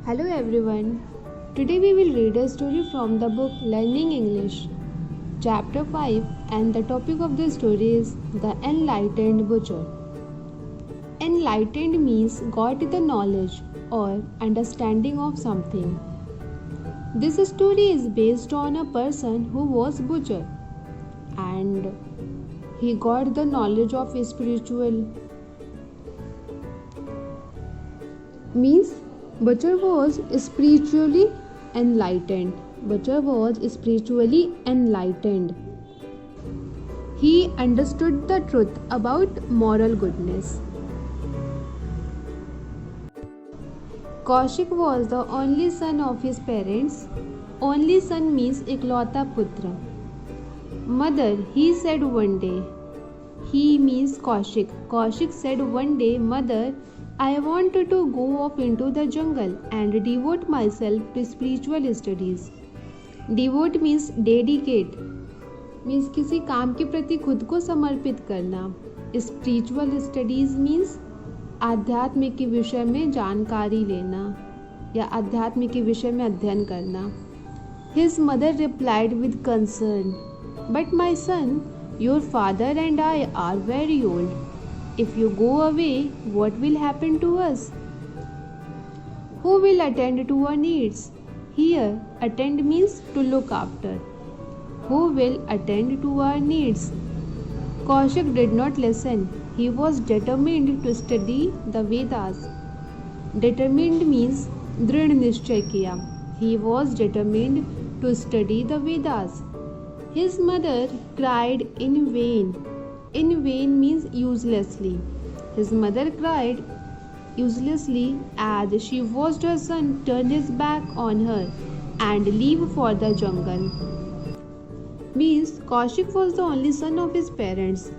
Hello everyone. Today we will read a story from the book Learning English, chapter 5, and the topic of the story is The Enlightened Butcher. Enlightened means got the knowledge or understanding of something. This story is based on a person who was butcher and he got the knowledge of spiritual means Butcher was spiritually enlightened. Butcher was spiritually enlightened. He understood the truth about moral goodness. Kaushik was the only son of his parents. Only son means iklauta putra. Mother, he said one day. He means Kaushik. Kaushik said one day, Mother, I wanted to go off into the jungle and devote myself to spiritual studies. Devote means dedicate, means किसी काम के प्रति खुद को समर्पित करना. Spiritual studies means आध्यात्म के विषय में जानकारी लेना या आध्यात्म के विषय में अध्ययन करना. His mother replied with concern, But my son, your father and I are very old. If you go away, what will happen to us? Who will attend to our needs? Here, attend means to look after. Who will attend to our needs? Kaushik did not listen. He was determined to study the Vedas. Determined means दृढ़ निश्चय किया. He was determined to study the Vedas. His mother cried in vain. In vain means uselessly. His mother cried uselessly as she watched her son turn his back on her and leave for the jungle. Means Kaushik was the only son of his parents.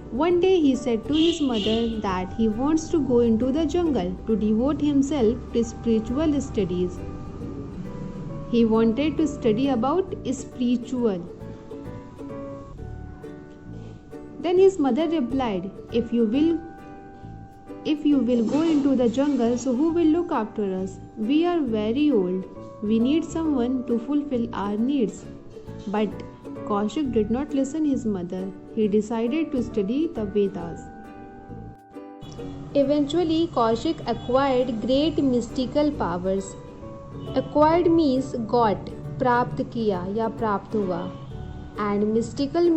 One day he said to his mother that he wants to go into the jungle to devote himself to spiritual studies. He wanted to study about spiritual. Then his mother replied, If you will go into the jungle, so who will look after us? We are very old. We need someone to fulfill our needs. But Kaushik did not listen to his mother. He decided to study the Vedas. Eventually, Kaushik acquired great mystical powers. Acquired means got, प्राप्त किया या प्राप्त हुआ. And mystical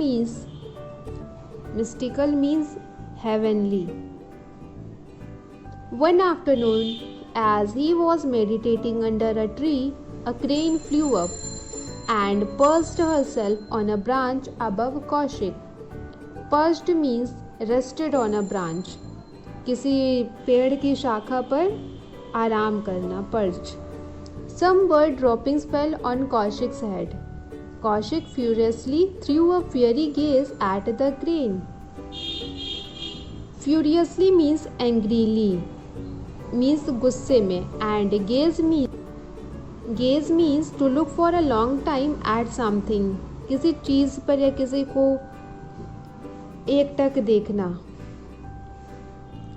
means heavenly. One afternoon, as he was meditating under a tree, a crane flew up and perched herself on a branch above Kaushik. Perched means rested on a branch. किसी पेड़ की शाखा पर आराम करना, perched. Some bird droppings fell on Kaushik's head. Kaushik furiously threw a fiery gaze at the crane. Furiously means angrily, means गुस्से में, and gaze means to look for a long time at something. किसी चीज़ पर या किसी को एकटक देखना.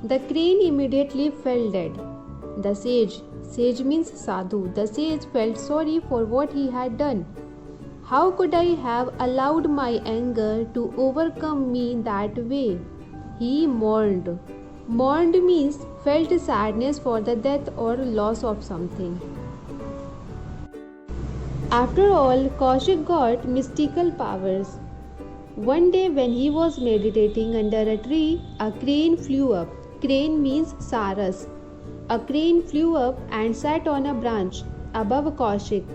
The crane immediately fell dead. The sage means sadhu. The sage felt sorry for what he had done. How could I have allowed my anger to overcome me that way? He mourned. Mourned means felt sadness for the death or loss of something. After all, Kaushik got mystical powers. One day when he was meditating under a tree, a crane flew up. Crane means saras. A crane flew up and sat on a branch above Kaushik.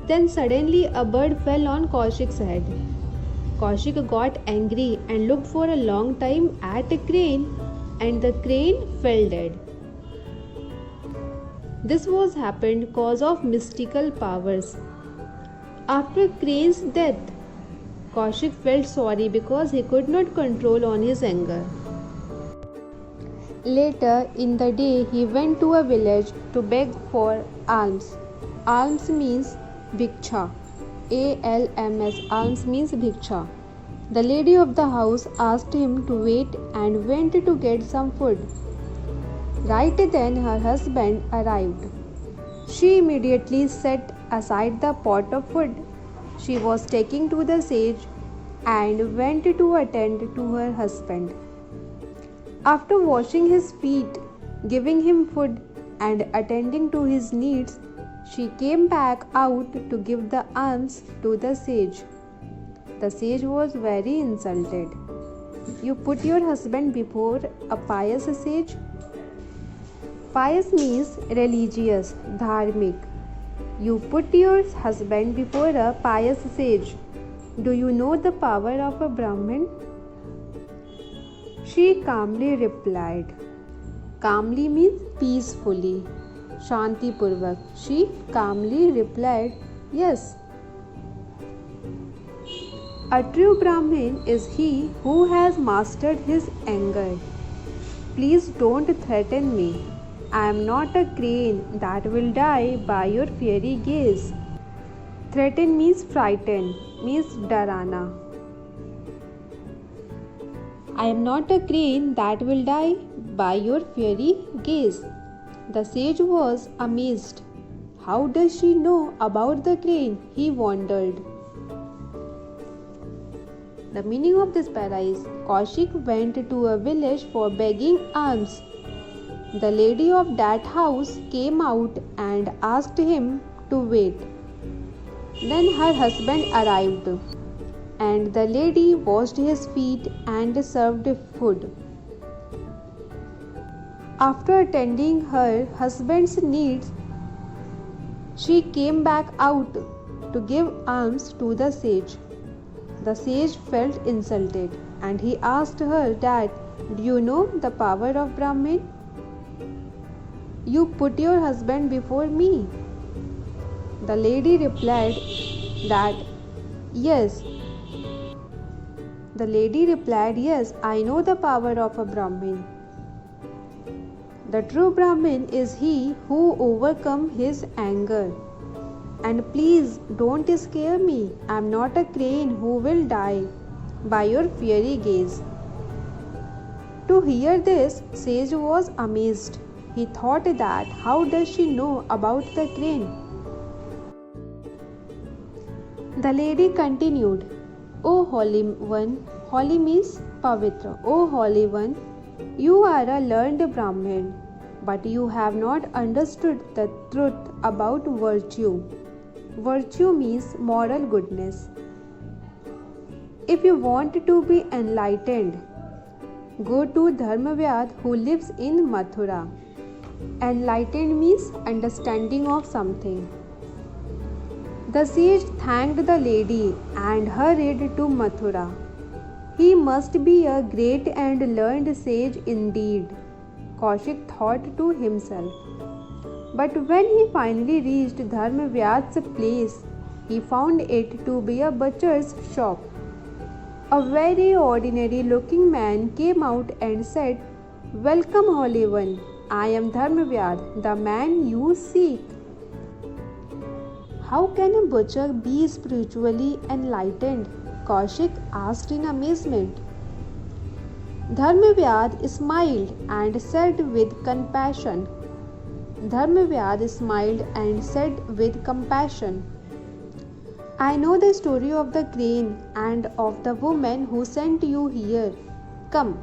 Then suddenly a bird fell on Kaushik's head. Kaushik got angry and looked for a long time at a crane, and the crane fell dead. This was happened because of mystical powers. After crane's death, Kaushik felt sorry because he could not control on his anger. Later in the day, he went to a village to beg for alms. Alms means bhiksha. ALMS. Alms means bhiksha. The lady of the house asked him to wait and went to get some food. Right then her husband arrived. She immediately set aside the pot of food she was taking to the sage and went to attend to her husband. After washing his feet, giving him food, and attending to his needs, she came back out to give the alms to the sage. The sage was very insulted. You put your husband before a pious sage? Pious means religious, dharmic. You put your husband before a pious sage. Do you know the power of a Brahmin? She calmly replied. Calmly means peacefully. Shanti Purvak. She calmly replied, yes. A true Brahmin is he who has mastered his anger. Please don't threaten me. I am not a crane that will die by your fiery gaze. Threaten means frighten, means darana. I am not a crane that will die by your fiery gaze. The sage was amazed. How does she know about the crane? He wondered. The meaning of this para is Kaushik went to a village for begging alms. The lady of that house came out and asked him to wait. Then her husband arrived, and the lady washed his feet and served food. After attending her husband's needs, she came back out to give alms to the sage. The sage felt insulted and he asked her that, do you know the power of Brahmin? You put your husband before me. The lady replied that, yes. The lady replied, yes, I know the power of a Brahmin. The true Brahmin is he who overcomes his anger. And please don't scare me. I am not a crane who will die by your fiery gaze. To hear this, sage was amazed. He thought that how does she know about the crane? The lady continued, O Holy One, holy means Pavitra. O Holy One, you are a learned Brahmin, but you have not understood the truth about virtue. Virtue means moral goodness. If you want to be enlightened, go to Dharmavyad who lives in Mathura. Enlightened means understanding of something. The sage thanked the lady and hurried to Mathura. He must be a great and learned sage indeed, Kaushik thought to himself. But when he finally reached Dharmavyad's place, he found it to be a butcher's shop. A very ordinary looking man came out and said, Welcome, Holy One. I am Dharmavyad, the man you seek. How can a butcher be spiritually enlightened? Kaushik asked in amazement. Dharmavyad smiled and said with compassion, Dharmavyad smiled and said with compassion, I know the story of the crane and of the woman who sent you here. Come,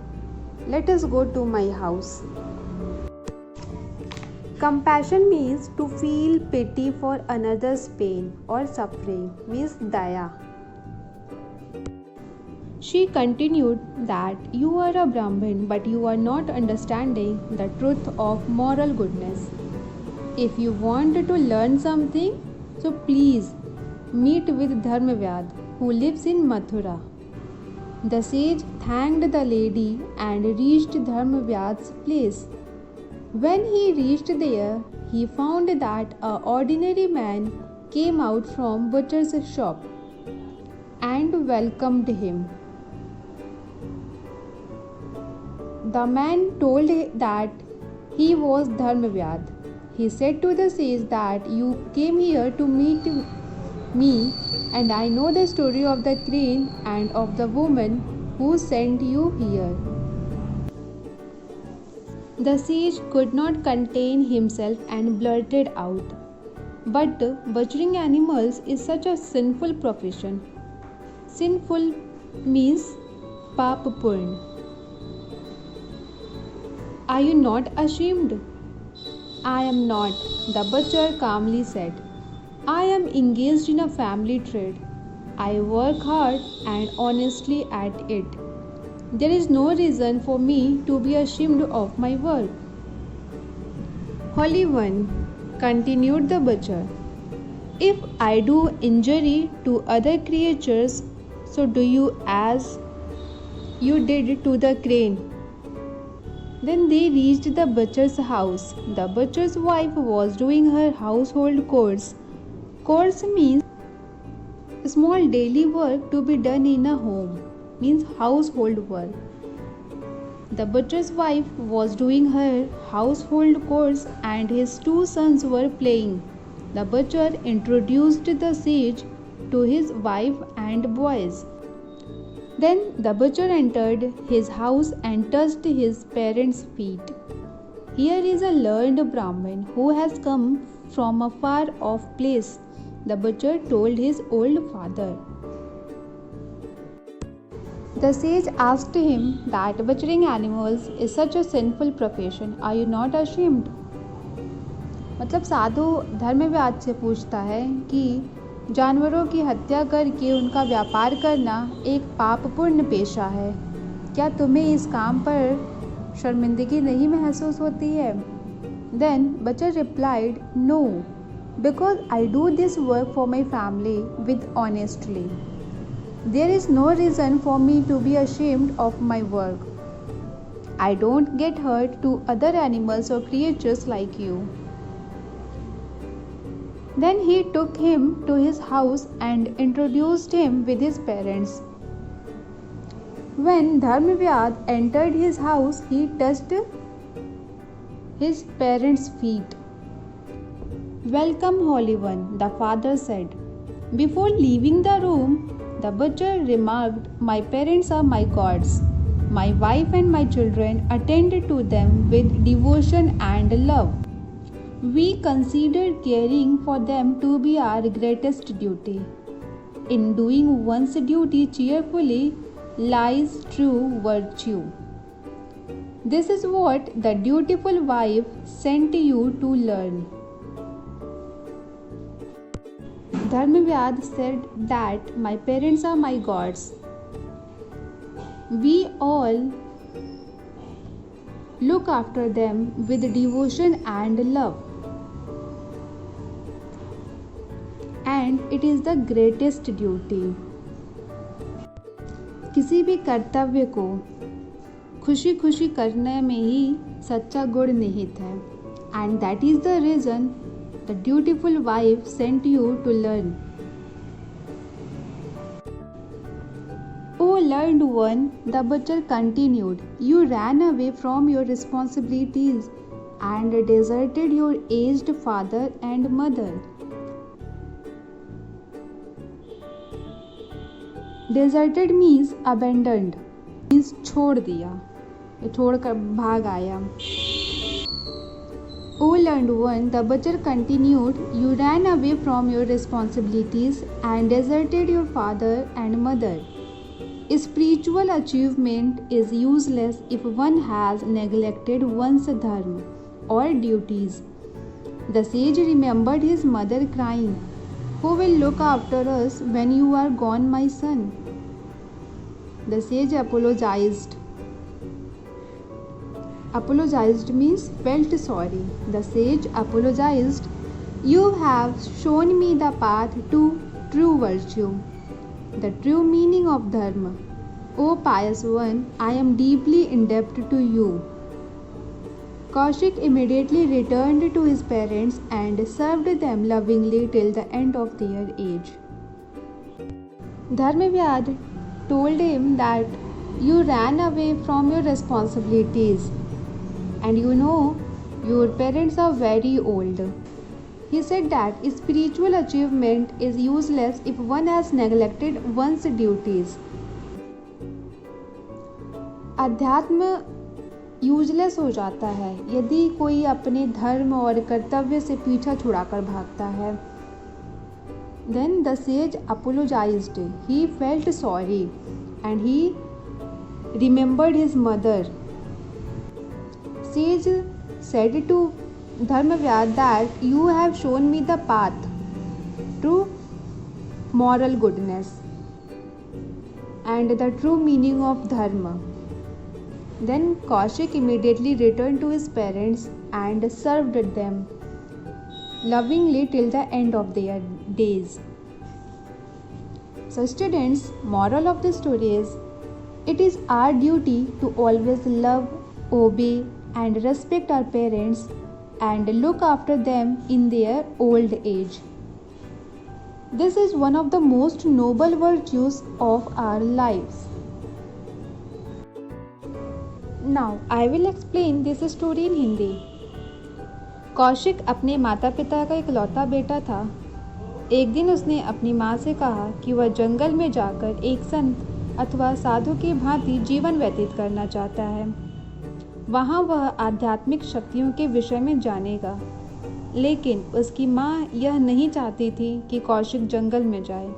let us go to my house. Compassion means to feel pity for another's pain or suffering, means daya. She continued that you are a Brahmin, but you are not understanding the truth of moral goodness. If you want to learn something, so please meet with Dharmavyad, who lives in Mathura. The sage thanked the lady and reached Dharmavyad's place. When he reached there, he found that an ordinary man came out from butcher's shop and welcomed him. The man told that he was Dharmavyad. He said to the sage that you came here to meet me, and I know the story of the crane and of the woman who sent you here. The sage could not contain himself and blurted out, "But butchering animals is such a sinful profession." Sinful means papapurn. "Are you not ashamed?" "I am not," the butcher calmly said. "I am engaged in a family trade. I work hard and honestly at it. There is no reason for me to be ashamed of my work." "Holy One," continued the butcher, "if I do injury to other creatures, so do you as you did to the crane." Then they reached the butcher's house. The butcher's wife was doing her household chores. Chores means small daily work to be done in a home, means household work. The butcher's wife was doing her household chores and his two sons were playing. The butcher introduced the sage to his wife and boys. Then the butcher entered his house and touched his parents' feet. "Here is a learned Brahmin who has come from a far off place," the butcher told his old father. The sage asked him that butchering animals is such a sinful profession. "Are you not ashamed?" मतलब साधु धर्मव्याध से पूछता है कि जानवरों की हत्या करके उनका व्यापार करना एक पापपूर्ण पेशा है। क्या तुम्हें इस काम पर शर्मिंदगी नहीं महसूस होती है? Then butcher replied, "No, because I do this work for my family with honestly. There is no reason for me to be ashamed of my work. I don't get hurt to other animals or creatures like you." Then he took him to his house and introduced him with his parents. When Dharmavyad entered his house, he touched his parents' feet. "Welcome, Holy One," the father said. Before leaving the room, the butcher remarked, "My parents are my gods. My wife and my children attend to them with devotion and love. We consider caring for them to be our greatest duty. In doing one's duty cheerfully lies true virtue. This is what the dutiful wife sent you to learn." Dharmavyad said that my parents are my gods. We all look after them with devotion and love. And it is the greatest duty. किसी भी कर्तव्य को खुशी खुशी करने में ही सच्चा गुण निहित है. And that is the reason the dutiful wife sent you to learn. "O learned one," the butcher continued, "you ran away from your responsibilities and deserted your aged father and mother." Deserted means abandoned, means छोड़ दिया, छोड़कर भाग आया. "O learned one," the butcher continued, "you ran away from your responsibilities and deserted your father and mother. Spiritual achievement is useless if one has neglected one's dharma or duties." The sage remembered his mother crying, "Who will look after us when you are gone, my son?" The sage apologized. Apologized means felt sorry. The sage apologized. "You have shown me the path to true virtue, the true meaning of dharma. O pious one, I am deeply indebted to you." Kaushik immediately returned to his parents and served them lovingly till the end of their age. Dharmavyad told him that you ran away from your responsibilities and you know your parents are very old. He said that spiritual achievement is useless if one has neglected one's duties. अध्यात्म useless हो जाता है यदि कोई अपने धर्म और कर्तव्य से पीछा छुड़ाकर भागता है। Then the sage apologized. He felt sorry and he remembered his mother. Sage said to Dharmavyad that you have shown me the path to moral goodness and the true meaning of dharma. Then Kaushik immediately returned to his parents and served them lovingly till the end of their days. So students, moral of the story is, it is our duty to always love, obey and respect our parents and look after them in their old age. This is one of the most noble virtues of our lives. Now I will explain this story in Hindi. Kaushik अपने माता पिता का इकलौता बेटा था। एक दिन उसने अपनी माँ से कहा कि वह जंगल में जाकर एक संत अथवा साधु की भांति जीवन व्यतीत करना चाहता है। वहाँ वह आध्यात्मिक शक्तियों के विषय में जानेगा। लेकिन उसकी माँ यह नहीं चाहती थी कि कौशिक जंगल में जाए।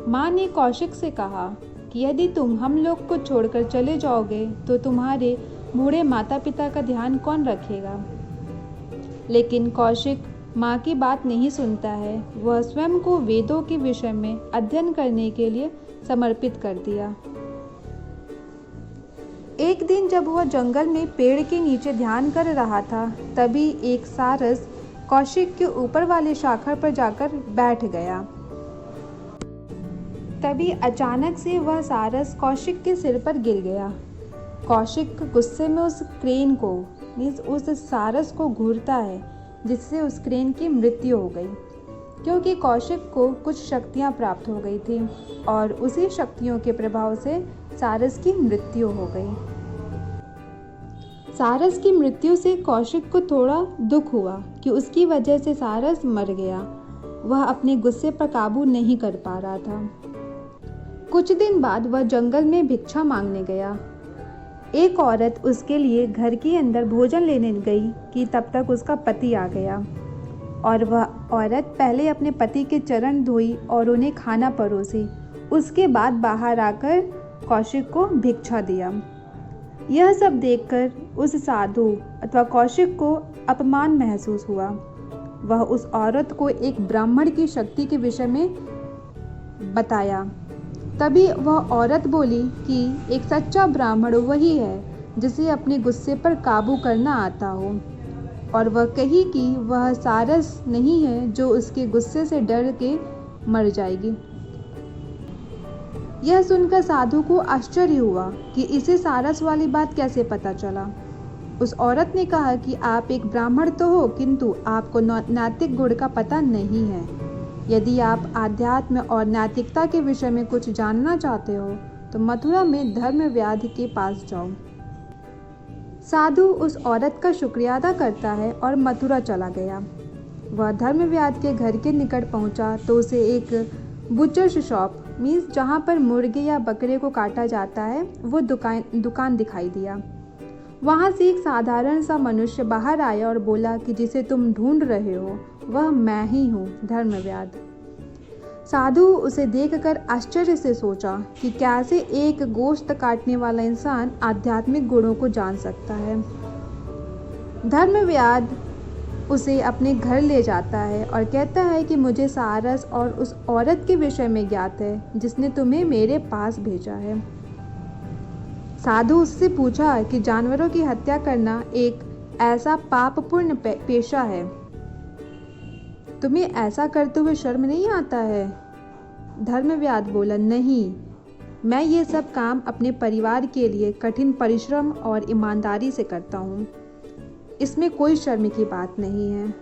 माँ ने कौशिक से कहा कि यदि तुम हम लोग को छोड़कर चले जाओगे तो तुम्हारे बूढ़े माता पिता का ध्यान कौन रखेगा। लेकिन कौशिक माँ की बात नहीं सुनता है। वह स्वयं को वेदों के विषय में अध्ययन करने के लिए समर्पित कर दिया। एक दिन जब वह जंगल में पेड़ के नीचे ध्यान कर रहा था, तभी एक सारस कौशिक के ऊपर वाली शाखा पर जाकर बैठ गया। तभी अचानक से वह सारस कौशिक के सिर पर गिर गया। कौशिक गुस्से में उस क्रेन को उस सारस को घूरता है, जिससे उस क्रेन की मृत्यु हो गई, क्योंकि कौशिक को कुछ शक्तियां प्राप्त हो गई थी और उसी शक्तियों के प्रभाव से सारस की मृत्यु हो गई। सारस की मृत्यु से कौशिक को थोड़ा दुख हुआ कि उसकी वजह से सारस मर गया। वह अपने गुस्से पर काबू नहीं कर पा रहा था। कुछ दिन बाद वह जंगल में भिक्षा मांगने गया। एक औरत उसके लिए घर के अंदर भोजन लेने गई कि तब तक उसका पति आ गया और वह औरत पहले अपने पति के चरण धोई और उन्हें खाना परोसी। उसके बाद बाहर आकर कौशिक को भिक्षा दिया। यह सब देखकर उस साधु अथवा कौशिक को अपमान महसूस हुआ। वह उस औरत को एक ब्राह्मण की शक्ति के विषय में बताया। तभी वह औरत बोली कि एक सच्चा ब्राह्मण वही है जिसे अपने गुस्से पर काबू करना आता हो, और वह कही कि वह सारस नहीं है जो उसके गुस्से से डर के मर जाएगी। यह सुनकर साधु को आश्चर्य हुआ कि इसे सारस वाली बात कैसे पता चला। उस औरत ने कहा कि आप एक ब्राह्मण तो हो, किंतु आपको नैतिक गुण का पता नहीं है। यदि आप आध्यात्म और नैतिकता के विषय में कुछ जानना चाहते हो तो मथुरा में धर्मव्याध के पास जाओ। साधु उस औरत का शुक्रिया अदा करता है और मथुरा चला गया। वह धर्मव्याध के घर के निकट पहुंचा तो उसे एक बुचर्स शॉप मीन्स जहां पर मुर्गे या बकरे को काटा जाता है वो दुकान दिखाई दिया। वहां से एक साधारण सा मनुष्य बाहर आया और बोला कि जिसे तुम ढूंढ रहे हो वह मैं ही हूँ, धर्मव्याध। साधु उसे देखकर आश्चर्य से सोचा कि कैसे एक गोश्त काटने वाला इंसान आध्यात्मिक गुणों को जान सकता है। धर्मव्याध उसे अपने घर ले जाता है और कहता है कि मुझे सारस और उस औरत के विषय में ज्ञात है जिसने तुम्हें मेरे पास भेजा है। साधु उससे पूछा कि जानवरों की हत्या करना एक ऐसा पापपूर्ण पेशा है, तुम्हें ऐसा करते हुए शर्म नहीं आता है? धर्मव्याध बोला, नहीं, मैं ये सब काम अपने परिवार के लिए कठिन परिश्रम और ईमानदारी से करता हूँ, इसमें कोई शर्म की बात नहीं है।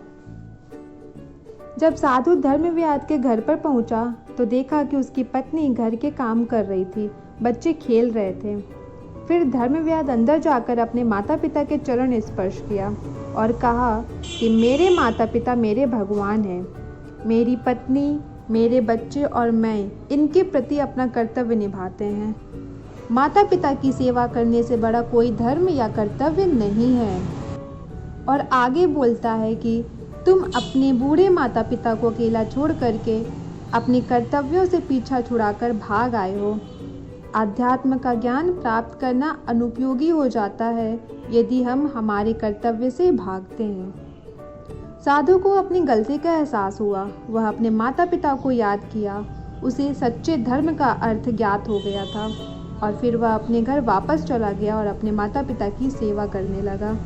जब साधु धर्मव्याध के घर पर पहुंचा तो देखा कि उसकी पत्नी घर के काम कर रही थी, बच्चे खेल रहे थे। फिर धर्मव्याध अंदर जाकर अपने माता पिता के चरण स्पर्श किया और कहा कि मेरे माता पिता मेरे भगवान हैं, मेरी पत्नी, मेरे बच्चे और मैं इनके प्रति अपना कर्तव्य निभाते हैं। माता पिता की सेवा करने से बड़ा कोई धर्म या कर्तव्य नहीं है। और आगे बोलता है कि तुम अपने बूढ़े माता पिता को अकेला छोड़ करके अपने कर्तव्यों से पीछा छुड़ाकर भाग आए हो। आध्यात्म का ज्ञान प्राप्त करना अनुपयोगी हो जाता है यदि हम हमारे कर्तव्य से भागते हैं। साधु को अपनी गलती का एहसास हुआ। वह अपने माता पिता को याद किया। उसे सच्चे धर्म का अर्थ ज्ञात हो गया था और फिर वह अपने घर वापस चला गया और अपने माता पिता की सेवा करने लगा।